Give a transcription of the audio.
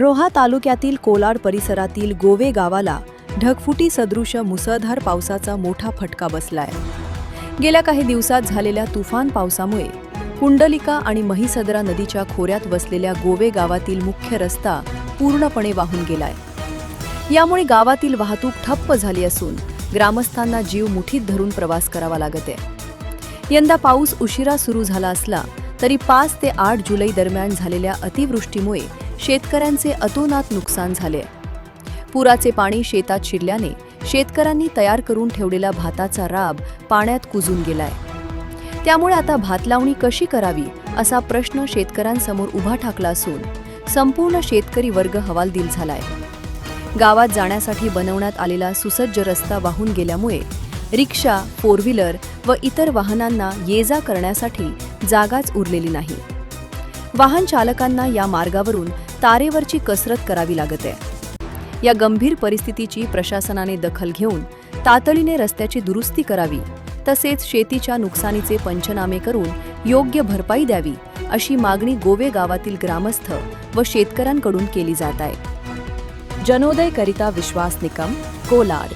रोहा तालुक्यातील कोलाड परिसरातील गोवे गावाला ढगफुटी सदृश मुसळधार पावसाचा मोठा फटका बसलाय। गेल्या काही दिवसात झालेल्या तुफान पावसामुळे कुंडलिका आणि महिसदरा नदीच्या खोऱ्यात वसलेल्या गोवे गावातील मुख्य रस्ता पूर्णपणे वाहून गेलाय। यामुळे गावातील वाहतूक ठप्प झाली असून ग्रामस्थांना जीव मुठीत धरून प्रवास करावा लागत आहे। यंदा पाऊस उशिरा सुरू झाला असला तरी 5 ते 8 जुलै दरम्यान झालेल्या अतिवृष्टीमुळे शेतकऱ्यांचे अतोनात नुकसान झाले। पुराचे पाणी शेतात शिरल्याने शेतकऱ्यांनी तयार करून ठेवलेला भाताचा राब पाण्यात कुजून गेलाय। त्यामुळे आता भात लावणी कशी करावी असा प्रश्न शेतकऱ्यांसमोर उभा ठाकला असून संपूर्ण शेतकरी वर्ग हवालदिल झालाय। गावात जाण्यासाठी बनवण्यात आलेला सुसज्ज रस्ता वाहून गेल्यामुळे रिक्षा, 4 व्हीलर व इतर वाहनांना ये-जा करण्यासाठी जागाच उरलेली नाही। वाहन चालकांना या मार्गावरून तारेवरची कसरत करावी लागत आहे। या गंभीर परिस्थितीची प्रशासनाने दखल घेऊन तातडीने रस्त्याची दुरुस्ती करावी, तसेच शेतीच्या नुकसानीचे पंचनामे करून योग्य भरपाई द्यावी अशी मागणी गोवे गावातील ग्रामस्थ व शेतकऱ्यांकडून केली जात आहे। जनोदय करिता विश्वास निकम, कोलाड।